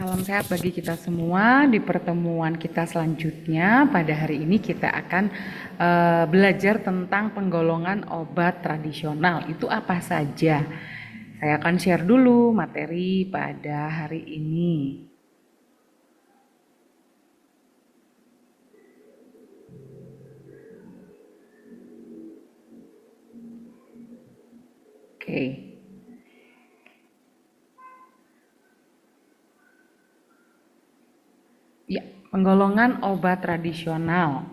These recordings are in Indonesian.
Salam sehat bagi kita semua. Di pertemuan kita selanjutnya, pada hari ini kita akan belajar tentang penggolongan obat tradisional. Itu apa saja? Saya akan share dulu materi pada hari ini. Oke. Ya, penggolongan obat tradisional.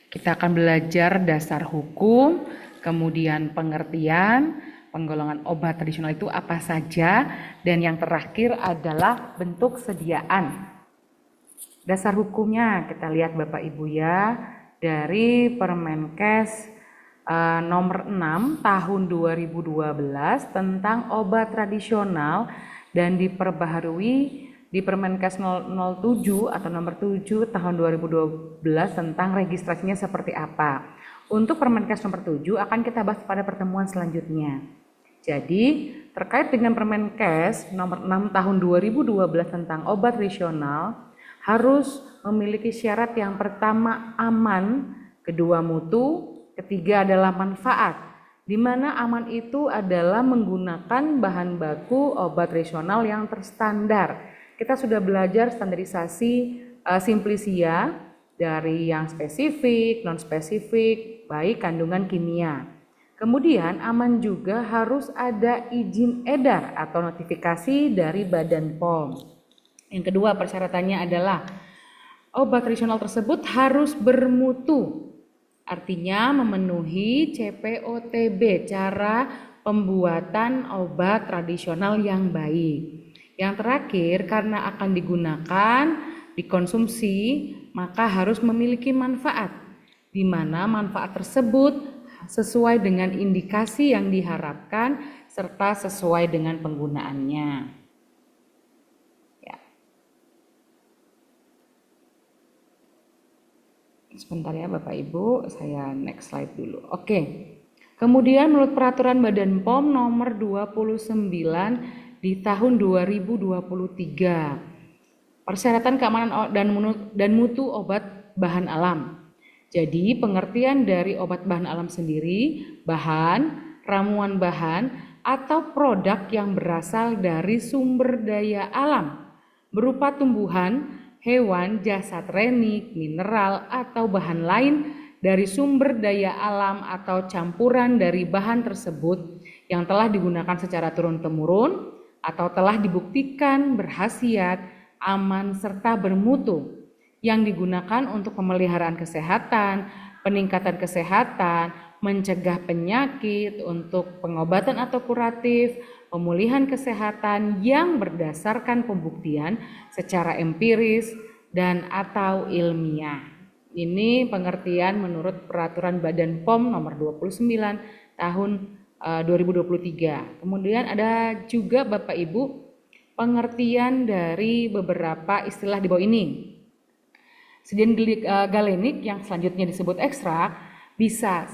Kita akan belajar dasar hukum, kemudian pengertian, penggolongan obat tradisional itu apa saja, dan yang terakhir adalah bentuk sediaan. Dasar hukumnya kita lihat Bapak Ibu ya, dari Permenkes nomor 6 tahun 2012 tentang obat tradisional dan diperbaharui di Permenkes 007 atau nomor 7 tahun 2012 tentang registrasinya seperti apa. Untuk Permenkes nomor 7 akan kita bahas pada pertemuan selanjutnya. Jadi terkait dengan Permenkes nomor 6 tahun 2012 tentang obat tradisional harus memiliki syarat yang pertama aman, kedua mutu, ketiga adalah manfaat, di mana aman itu adalah menggunakan bahan baku obat tradisional yang terstandar. Kita sudah belajar standarisasi Simplisia dari yang spesifik, non spesifik, baik kandungan kimia. Kemudian aman juga harus ada izin edar atau notifikasi dari Badan POM. Yang kedua persyaratannya adalah obat tradisional tersebut harus bermutu. Artinya memenuhi CPOTB, cara pembuatan obat tradisional yang baik. Yang terakhir, karena akan digunakan, dikonsumsi, maka harus memiliki manfaat, di mana manfaat tersebut sesuai dengan indikasi yang diharapkan serta sesuai dengan penggunaannya. Sebentar ya Bapak Ibu, saya next slide dulu. Oke. Kemudian menurut peraturan Badan POM nomor 29 di tahun 2023, persyaratan keamanan dan mutu obat bahan alam. Jadi pengertian dari obat bahan alam sendiri, bahan, ramuan bahan, atau produk yang berasal dari sumber daya alam, berupa tumbuhan, hewan, jasad renik, mineral, atau bahan lain dari sumber daya alam atau campuran dari bahan tersebut yang telah digunakan secara turun-temurun atau telah dibuktikan berkhasiat, aman, serta bermutu yang digunakan untuk pemeliharaan kesehatan, peningkatan kesehatan, mencegah penyakit, untuk pengobatan atau kuratif, pemulihan kesehatan yang berdasarkan pembuktian secara empiris dan atau ilmiah. Ini pengertian menurut peraturan Badan POM nomor 29 tahun 2023. Kemudian ada juga Bapak Ibu pengertian dari beberapa istilah di bawah ini. Sedian galenik yang selanjutnya disebut ekstrak bisa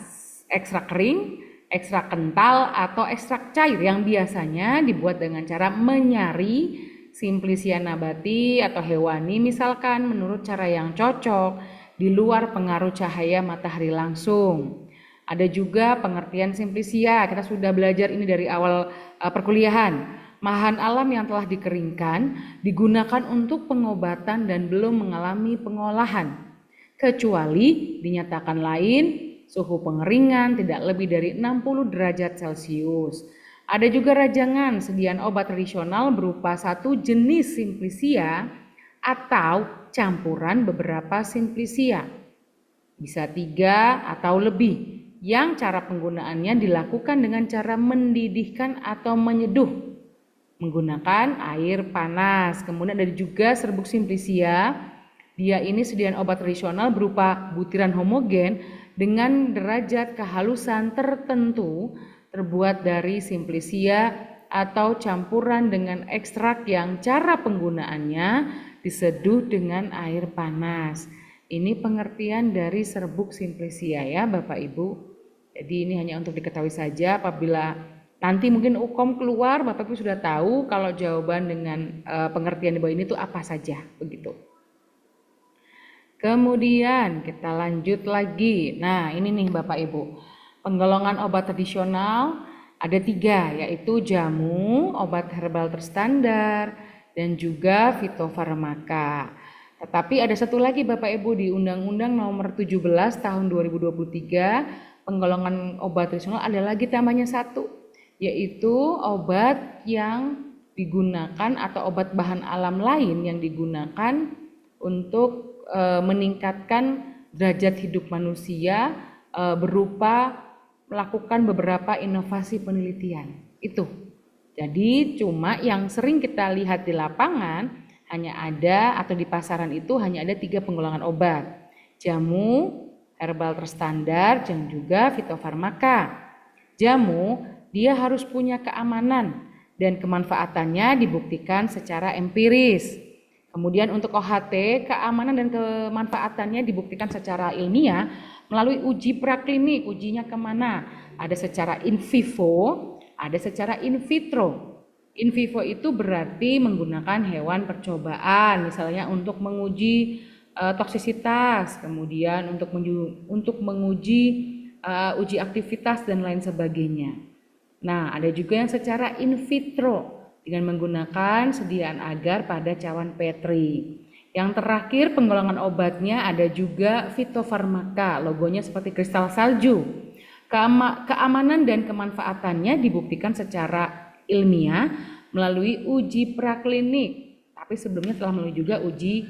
ekstrak kering, ekstrak kental, atau ekstrak cair yang biasanya dibuat dengan cara menyari Simplisia nabati atau hewani misalkan menurut cara yang cocok di luar pengaruh cahaya matahari langsung. Ada juga pengertian Simplisia, kita sudah belajar ini dari awal perkuliahan. Bahan alam yang telah dikeringkan digunakan untuk pengobatan dan belum mengalami pengolahan, kecuali dinyatakan lain suhu pengeringan tidak lebih dari 60 derajat Celcius. Ada juga rajangan sediaan obat tradisional berupa satu jenis Simplisia atau campuran beberapa Simplisia, bisa 3 atau lebih, yang cara penggunaannya dilakukan dengan cara mendidihkan atau menyeduh menggunakan air panas. Kemudian ada juga serbuk Simplisia. Dia ini sediaan obat tradisional berupa butiran homogen dengan derajat kehalusan tertentu, terbuat dari Simplisia atau campuran dengan ekstrak yang cara penggunaannya diseduh dengan air panas. Ini pengertian dari serbuk Simplisia ya Bapak Ibu. Jadi ini hanya untuk diketahui saja apabila Nanti mungkin UKOM keluar, Bapak Ibu sudah tahu kalau jawaban dengan pengertian di bawah ini itu apa saja, begitu. Kemudian kita lanjut lagi. Nah, ini nih Bapak Ibu. Penggolongan obat tradisional ada 3, yaitu jamu, obat herbal terstandar, dan juga fitofarmaka. Tetapi ada satu lagi Bapak Ibu di Undang-Undang Nomor 17 Tahun 2023, penggolongan obat tradisional ada lagi tambahnya 1, yaitu obat yang digunakan atau obat bahan alam lain yang digunakan untuk meningkatkan derajat hidup manusia berupa melakukan beberapa inovasi penelitian. Itu. Jadi cuma yang sering kita lihat di lapangan hanya ada atau di pasaran itu hanya ada 3 penggolongan obat. Jamu, herbal terstandar, dan juga fitofarmaka. Jamu dia harus punya keamanan dan kemanfaatannya dibuktikan secara empiris. Kemudian untuk OHT, keamanan dan kemanfaatannya dibuktikan secara ilmiah melalui uji praklinik. Ujinya kemana? Ada secara in vivo, ada secara in vitro. In vivo itu berarti menggunakan hewan percobaan, misalnya untuk menguji toksisitas, kemudian untuk menguji uji aktivitas dan lain sebagainya. Nah, ada juga yang secara in vitro dengan menggunakan sediaan agar pada cawan Petri. Yang terakhir penggolongan obatnya ada juga fitofarmaka, logonya seperti kristal salju. Keamanan dan kemanfaatannya dibuktikan secara ilmiah melalui uji praklinik. Tapi sebelumnya telah melalui juga uji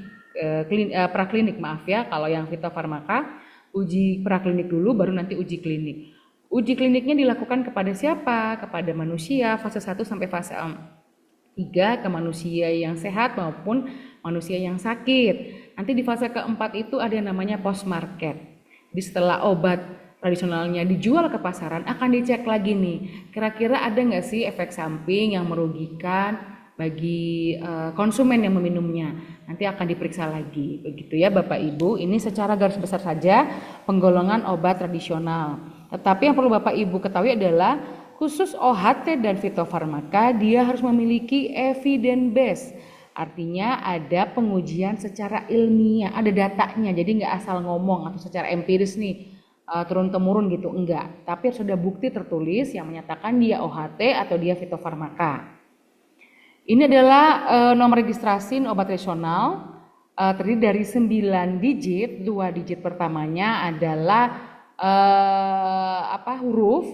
praklinik, maaf ya, kalau yang fitofarmaka uji praklinik dulu baru nanti uji klinik. Uji kliniknya dilakukan kepada siapa? Kepada manusia fase 1 sampai fase 3 ke manusia yang sehat maupun manusia yang sakit. Nanti di fase keempat itu ada yang namanya post market. Jadi setelah obat tradisionalnya dijual ke pasaran akan dicek lagi nih, kira-kira ada nggak sih efek samping yang merugikan bagi konsumen yang meminumnya. Nanti akan diperiksa lagi, begitu ya Bapak Ibu. Ini secara garis besar saja penggolongan obat tradisional. Tetapi yang perlu Bapak Ibu ketahui adalah khusus OHT dan fitofarmaka dia harus memiliki evidence base. Artinya ada pengujian secara ilmiah, ada datanya. Jadi nggak asal ngomong atau secara empiris nih turun-temurun gitu, enggak. Tapi harus ada bukti tertulis yang menyatakan dia OHT atau dia fitofarmaka. Ini adalah nomor registrasi obat tradisional terdiri dari 9 digit, 2 digit pertamanya adalah huruf,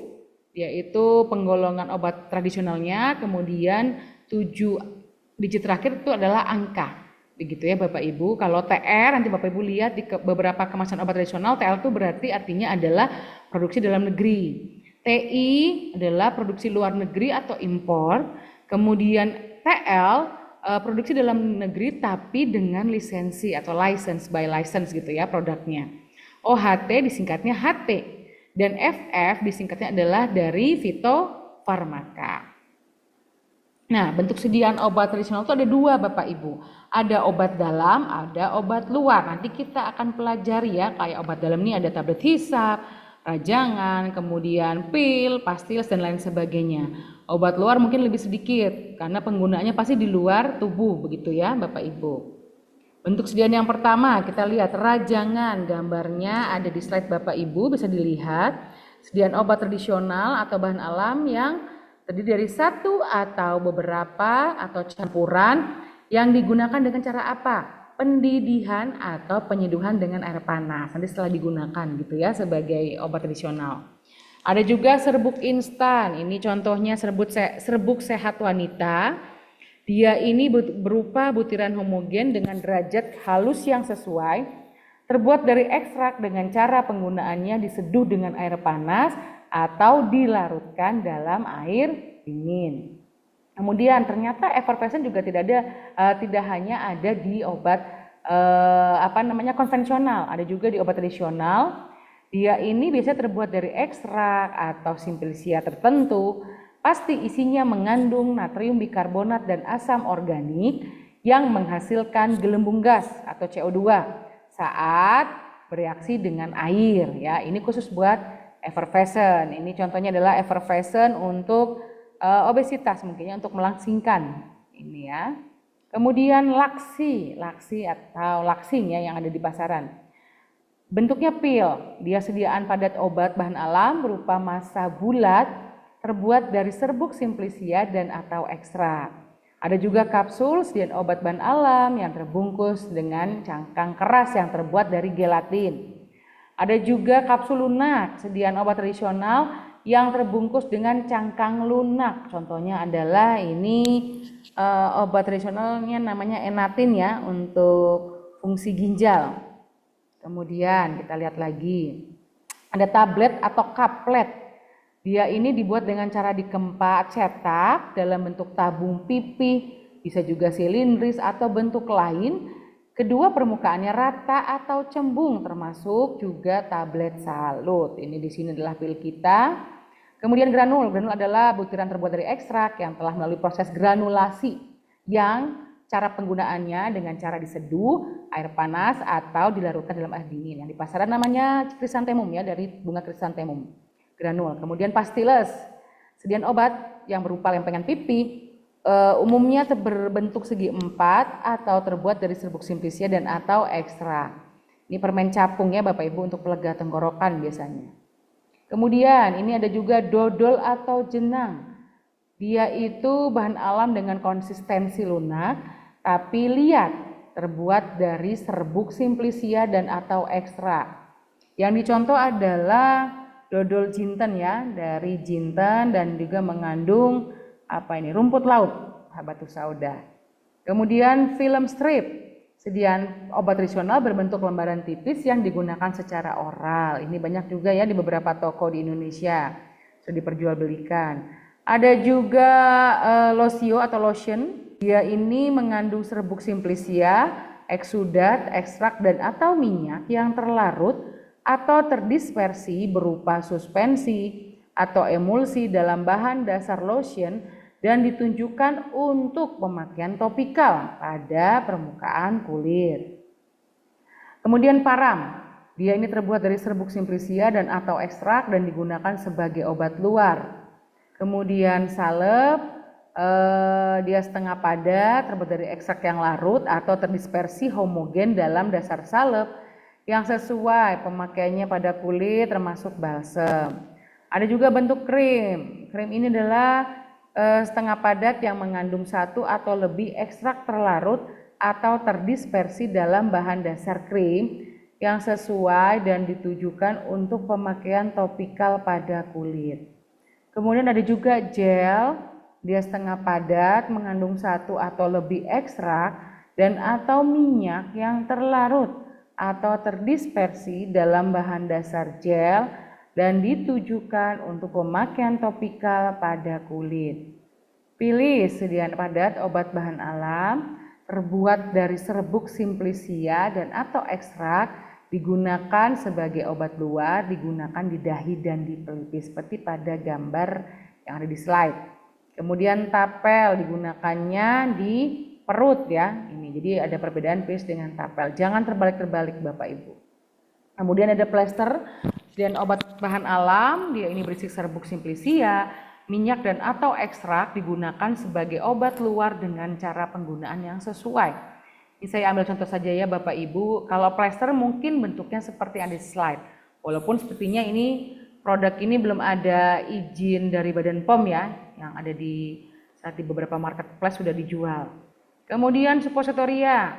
yaitu penggolongan obat tradisionalnya, kemudian 7 digit terakhir itu adalah angka, begitu ya Bapak Ibu. Kalau TR nanti Bapak Ibu lihat di beberapa kemasan obat tradisional, TL itu berarti artinya adalah produksi dalam negeri, TI adalah produksi luar negeri atau impor, kemudian TL produksi dalam negeri tapi dengan lisensi atau license by license gitu ya produknya. OHT disingkatnya HT. Dan FF disingkatnya adalah dari fitofarmaka. Nah, bentuk sediaan obat tradisional itu ada 2 Bapak Ibu. Ada obat dalam, ada obat luar. Nanti kita akan pelajari ya, kayak obat dalam ini ada tablet hisap, rajangan, kemudian pil, pastil, dan lain sebagainya. Obat luar mungkin lebih sedikit, karena penggunaannya pasti di luar tubuh, begitu ya Bapak Ibu. Bentuk sediaan yang pertama kita lihat rajangan, gambarnya ada di slide Bapak Ibu, bisa dilihat. Sediaan obat tradisional atau bahan alam yang terdiri dari 1 atau beberapa atau campuran yang digunakan dengan cara apa? Pendidihan atau penyeduhan dengan air panas. Nanti setelah digunakan gitu ya sebagai obat tradisional. Ada juga serbuk instan. Ini contohnya serbuk sehat wanita. Dia ini berupa butiran homogen dengan derajat halus yang sesuai, terbuat dari ekstrak dengan cara penggunaannya diseduh dengan air panas atau dilarutkan dalam air dingin. Kemudian ternyata effervescent juga tidak hanya ada di obat konvensional, ada juga di obat tradisional. Dia ini biasanya terbuat dari ekstrak atau simplicia tertentu. Pasti isinya mengandung natrium bikarbonat dan asam organik yang menghasilkan gelembung gas atau CO2 saat bereaksi dengan air ya. Ini khusus buat effervescent. Ini contohnya adalah effervescent untuk obesitas mungkin ya, untuk melangsingkan ini ya. Kemudian laksi atau laksing ya yang ada di pasaran. Bentuknya pil, dia sediaan padat obat bahan alam berupa massa bulat terbuat dari serbuk simplicia dan atau ekstrak. Ada juga kapsul sediaan obat bahan alam yang terbungkus dengan cangkang keras yang terbuat dari gelatin. Ada juga kapsul lunak, sediaan obat tradisional yang terbungkus dengan cangkang lunak. Contohnya adalah ini obat tradisionalnya namanya enatin ya untuk fungsi ginjal. Kemudian kita lihat lagi, ada tablet atau kaplet. Dia ini dibuat dengan cara dikempa cetak dalam bentuk tabung pipih, bisa juga silindris atau bentuk lain. Kedua permukaannya rata atau cembung, termasuk juga tablet salut. Ini di sini adalah pil kita. Kemudian granul adalah butiran terbuat dari ekstrak yang telah melalui proses granulasi yang cara penggunaannya dengan cara diseduh, air panas atau dilarutkan dalam air dingin. Yang di pasaran namanya krisantemum ya, dari bunga krisantemum. Granul. Kemudian pastiles, sediaan obat yang berupa lempengan pipi, umumnya berbentuk segi empat atau terbuat dari serbuk simplicia dan atau ekstrak. Ini permen capung ya Bapak Ibu untuk pelega tenggorokan biasanya. Kemudian ini ada juga dodol atau jenang. Dia itu bahan alam dengan konsistensi lunak tapi liat, terbuat dari serbuk simplicia dan atau ekstrak. Yang dicontoh adalah dodol jinten ya, dari jinten dan juga mengandung rumput laut, habatus sauda. Kemudian film strip, sediaan obat tradisional berbentuk lembaran tipis yang digunakan secara oral. Ini banyak juga ya di beberapa toko di Indonesia sudah diperjualbelikan. Ada juga losio atau lotion. Dia ini mengandung serbuk simplicia, eksudat, ekstrak dan atau minyak yang terlarut atau terdispersi berupa suspensi atau emulsi dalam bahan dasar lotion dan ditunjukkan untuk pemakaian topikal pada permukaan kulit. Kemudian param, dia ini terbuat dari serbuk simplicia dan atau ekstrak dan digunakan sebagai obat luar. Kemudian salep, dia setengah padat, terbuat dari ekstrak yang larut atau terdispersi homogen dalam dasar salep yang sesuai pemakaiannya pada kulit termasuk balsem. Ada juga bentuk krim. Krim ini adalah setengah padat yang mengandung satu atau lebih ekstrak terlarut atau terdispersi dalam bahan dasar krim yang sesuai dan ditujukan untuk pemakaian topikal pada kulit. Kemudian ada juga gel. Dia setengah padat, mengandung satu atau lebih ekstrak dan atau minyak yang terlarut atau terdispersi dalam bahan dasar gel dan ditujukan untuk pemakaian topikal pada kulit. Pilih sediaan padat obat bahan alam terbuat dari serbuk simplicia dan atau ekstrak, digunakan sebagai obat luar, digunakan di dahi dan di pelipis seperti pada gambar yang ada di slide. Kemudian tapel digunakannya di perut ya. Ini jadi ada perbedaan pilis dengan tapel. Jangan terbalik-terbalik Bapak Ibu. Kemudian ada plester, sediaan obat bahan alam, dia ini berisi serbuk simplicia, minyak dan atau ekstrak, digunakan sebagai obat luar dengan cara penggunaan yang sesuai. Ini saya ambil contoh saja ya Bapak Ibu. Kalau plester mungkin bentuknya seperti yang di slide. Walaupun sepertinya ini produk ini belum ada izin dari Badan POM ya, yang ada di saat di beberapa marketplace sudah dijual. Kemudian suppositoria,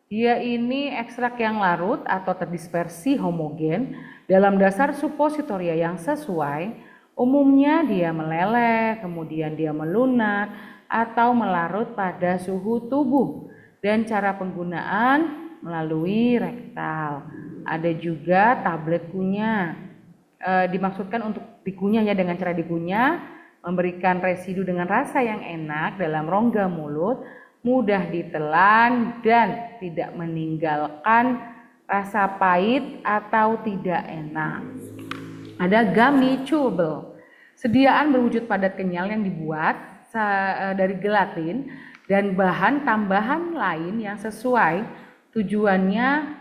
dia ini ekstrak yang larut atau terdispersi homogen dalam dasar suppositoria yang sesuai. Umumnya dia meleleh, kemudian dia melunak atau melarut pada suhu tubuh dan cara penggunaan melalui rektal. Ada juga tablet kunyah. Dimaksudkan untuk dikunyah ya, dengan cara dikunyah memberikan residu dengan rasa yang enak dalam rongga mulut, mudah ditelan dan tidak meninggalkan rasa pahit atau tidak enak. Ada gummy chewable, sediaan berwujud padat kenyal yang dibuat dari gelatin dan bahan tambahan lain yang sesuai tujuannya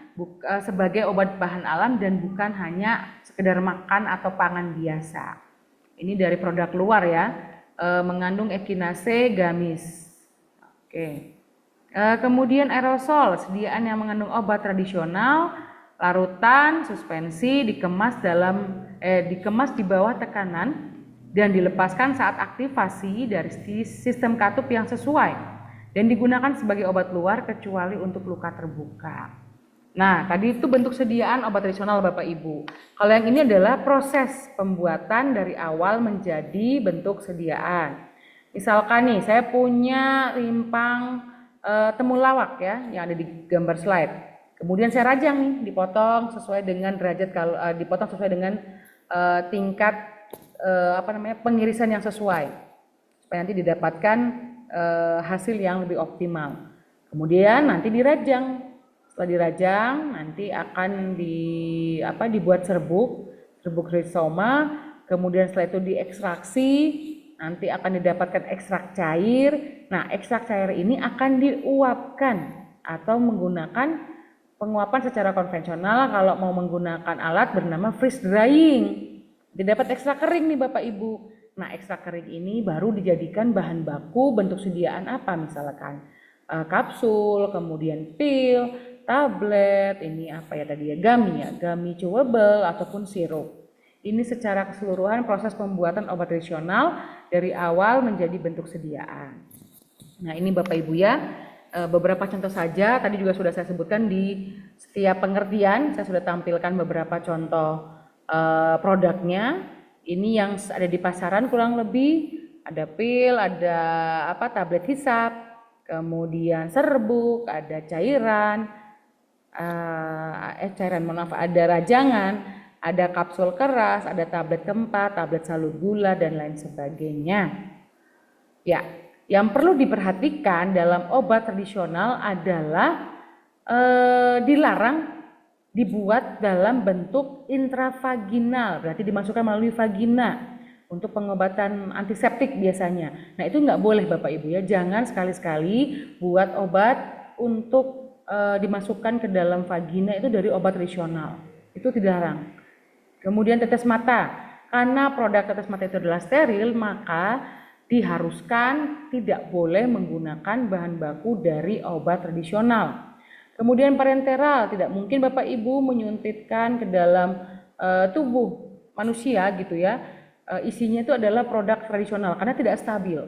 sebagai obat bahan alam dan bukan hanya sekedar makan atau pangan biasa. Ini dari produk luar ya. mengandung ekinase gamis. Oke. Kemudian aerosol, sediaan yang mengandung obat tradisional, larutan, suspensi, dikemas di bawah tekanan dan dilepaskan saat aktivasi dari sistem katup yang sesuai dan digunakan sebagai obat luar kecuali untuk luka terbuka. Nah, tadi itu bentuk sediaan obat tradisional Bapak Ibu. Kalau yang ini adalah proses pembuatan dari awal menjadi bentuk sediaan. Misalkan nih, saya punya rimpang temulawak ya, yang ada di gambar slide. Kemudian saya rajang nih, dipotong sesuai dengan derajat dipotong sesuai dengan tingkat pengirisan yang sesuai supaya nanti didapatkan hasil yang lebih optimal. Kemudian nanti dirajang. Setelah dirajang nanti akan dibuat serbuk rizoma. Kemudian setelah itu diekstraksi, nanti akan didapatkan ekstrak cair. Nah, ekstrak cair ini akan diuapkan atau menggunakan penguapan secara konvensional. Kalau mau menggunakan alat bernama freeze drying, didapat ekstrak kering nih Bapak Ibu. Nah, ekstrak kering ini baru dijadikan bahan baku bentuk sediaan apa, misalkan kapsul, kemudian pil, tablet, ini apa ya tadi ya, gummy chewable ataupun sirup. Ini secara keseluruhan proses pembuatan obat tradisional dari awal menjadi bentuk sediaan. Nah, ini Bapak Ibu ya, beberapa contoh saja, tadi juga sudah saya sebutkan di setiap pengertian, saya sudah tampilkan beberapa contoh produknya. Ini yang ada di pasaran kurang lebih, ada pil, ada tablet hisap, kemudian serbuk, ada cairan, ada rajangan, ada kapsul keras, ada tablet keempat, tablet salut gula, dan lain sebagainya. Ya, yang perlu diperhatikan dalam obat tradisional adalah dilarang dibuat dalam bentuk intravaginal, berarti dimasukkan melalui vagina untuk pengobatan antiseptik biasanya. Nah, itu nggak boleh Bapak Ibu ya, jangan sekali-sekali buat obat untuk dimasukkan ke dalam vagina itu dari obat tradisional, itu dilarang. Kemudian tetes mata, karena produk tetes mata itu adalah steril, maka diharuskan tidak boleh menggunakan bahan baku dari obat tradisional. Kemudian parenteral, tidak mungkin Bapak Ibu menyuntikkan ke dalam tubuh manusia gitu ya, isinya itu adalah produk tradisional karena tidak stabil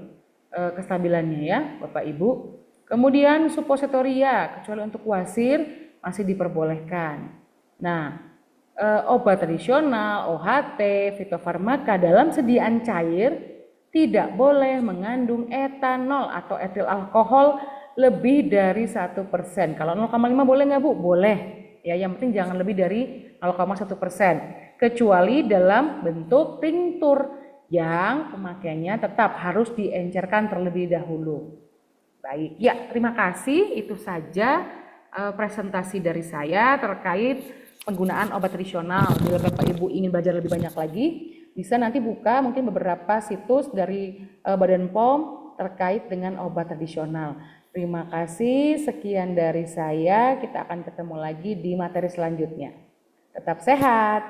kestabilannya ya Bapak Ibu. Kemudian supositoria, kecuali untuk wasir masih diperbolehkan. Nah, obat tradisional, OHT, fitofarmaka dalam sediaan cair tidak boleh mengandung etanol atau etil alkohol lebih dari 1%. Kalau 0,5 boleh nggak Bu? Boleh. Ya, yang penting jangan lebih dari 0,1%. Kecuali dalam bentuk tinktur yang pemakaiannya tetap harus diencerkan terlebih dahulu. Baik, ya terima kasih. Itu saja presentasi dari saya terkait penggunaan obat tradisional. Bila Bapak Ibu ingin belajar lebih banyak lagi, bisa nanti buka mungkin beberapa situs dari Badan POM terkait dengan obat tradisional. Terima kasih, sekian dari saya. Kita akan ketemu lagi di materi selanjutnya. Tetap sehat.